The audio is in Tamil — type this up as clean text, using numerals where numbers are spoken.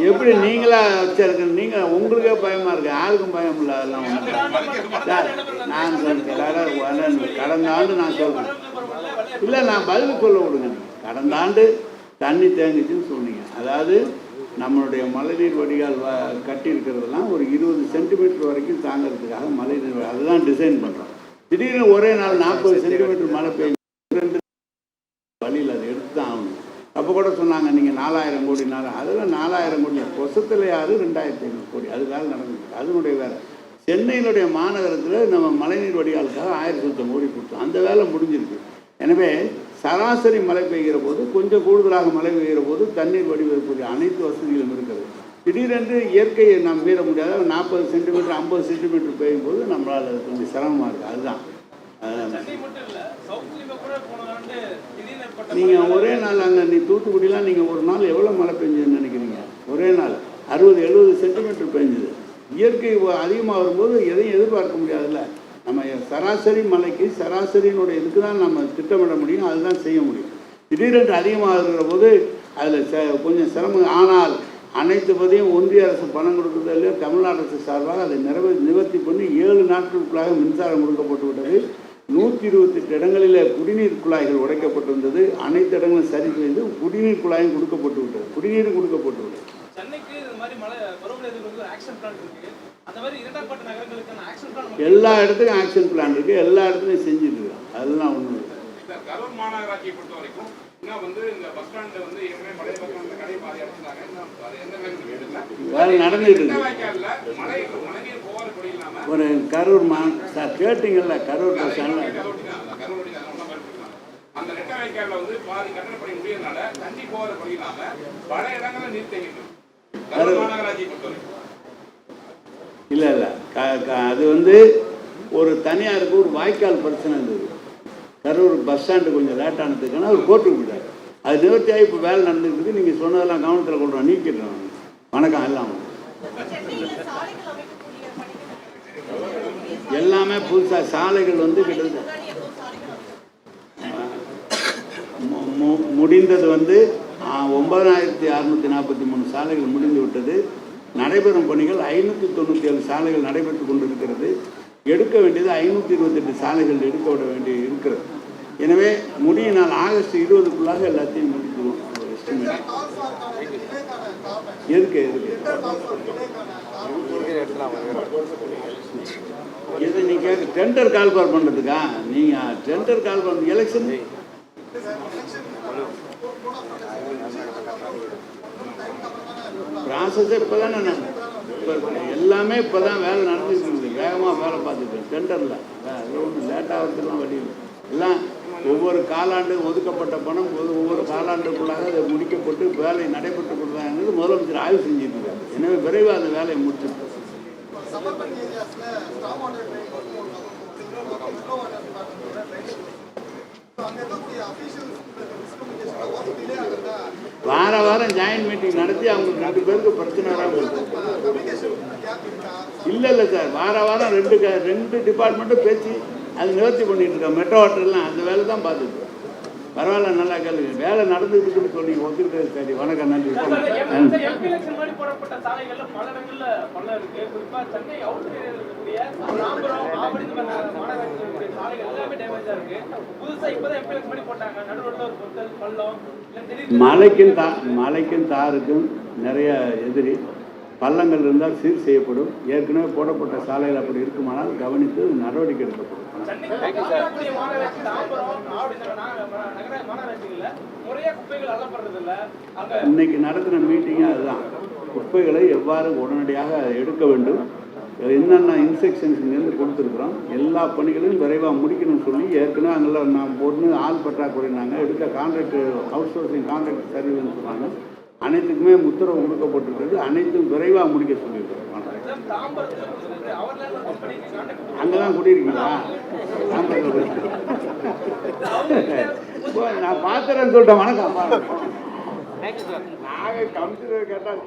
எப்படி நீங்களா வச்சிருக்க? நீங்க உங்களுக்கே பயமா இருக்கு, யாருக்கும் பயம் இல்லை. அதெல்லாம் நான் சொல்றேன், கடந்த ஆண்டு நான் சொல்றேன் இல்லை, நான் பதில் சொல்ல விடுங்க. கடந்த ஆண்டு தண்ணி தேங்குச்சுன்னு சொன்னீங்க. அதாவது நம்மளுடைய மழைநீர் வடிகால் கட்டி இருக்கிறதெல்லாம் ஒரு 20 சென்டிமீட்டர் வரைக்கும் தாங்கிறதுக்காக மழைநீர் அதுதான் டிசைன் பண்ணுறோம். திடீர்னு ஒரே நாள் 40 சென்டிமீட்டர் மழை பெய்யும், வழியில் அதை எடுத்து தான் ஆகணும். அப்போ கூட சொன்னாங்க நீங்கள் 4000 கோடி அதெல்லாம் 4000 கோடி வருஷத்தில் யார் 2500 கோடி அது வேலை நடந்துருக்கு. அதனுடைய வேலை சென்னையினுடைய மாநகரத்தில் நம்ம மழைநீர் வடிகாலுக்காக 1000 கோடி கொடுத்தோம். அந்த வேலை முடிஞ்சிருக்கு. எனவே சராசரி மழை பெய்கிற போது கொஞ்சம் கூடுதலாக மழை பெய்கிற போது தண்ணீர் வடிவதற்குரிய அனைத்து வசதிகளும் இருக்கிறது. திடீரென்று இயற்கையை நாம் மீற முடியாத 40 சென்டிமீட்டர் 50 சென்டிமீட்டர் பெய்யும் போது நம்மளால் அது கொஞ்சம் சிரமமாக இருக்குது. அதுதான் நீங்கள் ஒரே நாள் அங்கே தூத்துக்குடிலாம் நீங்கள் ஒரு நாள் எவ்வளோ மழை பெஞ்சுன்னு நினைக்கிறீங்க? ஒரே நாள் 60-70 சென்டிமீட்டர் பெஞ்சுது. இயற்கை அதிகமாக வரும்போது எதையும் எதிர்பார்க்க முடியாதுல்ல. நம்ம சராசரி மழைக்கு சராசரியினுடைய இதுக்கு தான் நம்ம திட்டமிட முடியும், அதுதான் செய்ய முடியும். திடீரென்று அதிகமாக இருக்கிற போது அதில் கொஞ்சம் சிரமம். ஆனால் அனைத்து பதியும் ஒன்றிய அரசு பணம் கொடுக்குறதுல தமிழ்நாடு அரசு சார்பாக அதை நிவர்த்தி பண்ணி 7 நாட்களுக்குள்ளாக மின்சாரம் கொடுக்கப்பட்டு விட்டது. 128 இடங்களில் குடிநீர் குழாய்கள் உடைக்கப்பட்டிருந்தது. அனைத்து இடங்களும் சரி செய்து குடிநீர் குழாயும் கொடுக்கப்பட்டு விட்டது, குடிநீரும் கொடுக்கப்பட்டு விட்டது. எல்லா இடத்துக்கும் ஆக்ஷன் பிளான் இருக்கு, எல்லா இடத்துலையும் செஞ்சுட்டு இருக்கோம். அதெல்லாம் ஒண்ணு கரூர் மாநகராட்சியை பொறுத்த வரைக்கும் வேலை நடந்துட்டு இருக்கு. ஒரு கரூர் கேட்டீங்கல்ல, கரூர் பஸ் ஸ்டாண்ட்ல அந்த ரெட்ட வாய்க்கால்ல வந்து பாதி கட்டணப்படி முடியறதுனால தண்ணி போகிற படி இல்லாம பல இடங்கள்ல நீர் தேங்கிட்டு கரூர் மாநகராட்சியை பொறுத்த வரைக்கும் இல்லை இல்லை அது வந்து ஒரு தனியாருக்கு ஒரு வாய்க்கால் பிரச்சனை இருந்தது. கரூர் பஸ் ஸ்டாண்டு கொஞ்சம் லேட்டானதுக்குன்னா அவர் கோர்ட்டுக்கு போயிட்டார். அது நிவர்த்தியாக இப்போ வேலை நடந்துருக்கு. நீங்கள் சொன்னதெல்லாம் கவனத்தில் கொண்டு நீக்கிடுறோம். வணக்கம். எல்லாம் எல்லாமே புதுசாக சாலைகள் வந்து கிட்டத்தட்ட முடிந்தது வந்து 9643 சாலைகள் முடிந்து விட்டது. நடைபெறும் பணிகள் 597 சாலைகள் நடைபெற்று கொண்டிருக்கிறது. எடுக்க வேண்டியது 528 சாலைகள் எடுக்க விட வேண்டி இருக்கிறது. எனவே முடிய நாள் ஆகஸ்ட் 20க்குள்ளாக எல்லாத்தையும் முடிச்சுடுவோம். இருக்கு இதை நீங்கள் டெண்டர் கால்பார் பண்ணுறதுக்கா? நீங்கள் டெண்டர் கால்பார் எலெக்ஷன் ப்ராசஸே இப்போ தானே எல்லாமே இப்போ தான் வேலை நடந்துட்டு இருக்குது. வேகமாக வேலை பார்த்துட்டு டெண்டரில் ஒன்றும் லேட்டாகிறதுலாம் வழி இல்லை. எல்லாம் ஒவ்வொரு காலாண்டு ஒதுக்கப்பட்ட பணம் ஒவ்வொரு காலாண்டுக்குள்ளாக அதை முடிக்கப்பட்டு வேலை நடைபெற்று கொடுத்தாங்கிறது முதலமைச்சர் ஆய்வு செஞ்சுட்டு இருக்காரு. எனவே விரைவாக அந்த வேலையை முடிச்சிருக்கு. வாரம் ஜாயின்ட் மீட்டிங் நடத்தி அவங்களுக்கு 2 பேருக்கு பிரச்சனை வராமல் இல்லை சார். வாரம் 2 டிபார்ட்மெண்ட்டும் பேசி அது நிவர்த்தி பண்ணிட்டு இருக்கோம். மெட்ரோ வாட்டர்லாம் அந்த வேலை தான் பார்த்துட்டு பரவாயில்ல. நல்லா கேள்வி. வேலை நடந்துட்டு சொல்லி ஒத்துக்கிட்டது. சரி, வணக்கம், நன்றி. மலைக்கும் தாருக்கும் நிறைய எதிரி பள்ளங்கள் இருந்தால் சீர் செய்யப்படும். ஏற்கனவே போடப்பட்ட சாலைகள் அப்படி இருக்குமானால் கவனித்து நடவடிக்கை எடுக்கப்படும். இன்னைக்கு நடத்தின மீட்டிங்கே அதுதான். குப்பைகளை எவ்வாறு உடனடியாக எடுக்க வேண்டும், என்னென்ன இன்ஸ்ட்ரக்ஷன்ஸ்லேருந்து கொடுத்துருக்குறோம், எல்லா பணிகளையும் விரைவாக முடிக்கணும்னு சொல்லி ஏற்கனவே அங்கெல்லாம் நாம் பொண்ணு ஆள் பற்றாக்குறைனாங்க. எடுக்க கான்ட்ராக்ட் அவுட் சோர்சிங் கான்ட்ராக்ட் சர்வீஸ்ன்னு சொன்னாங்க. அனைத்துக்குமே உத்தரவு கொடுக்கப்பட்டிருக்கிறது. அனைத்தும் விரைவாக முடிக்க சொல்லியிருக்கிறோம். அங்கதான் குடியிருக்கீங்களா? நான் பார்த்துறேன்னு சொல்லிட்டேன். வணக்கம். நாங்கள் கம்ப்யூட்டர் கேட்டால்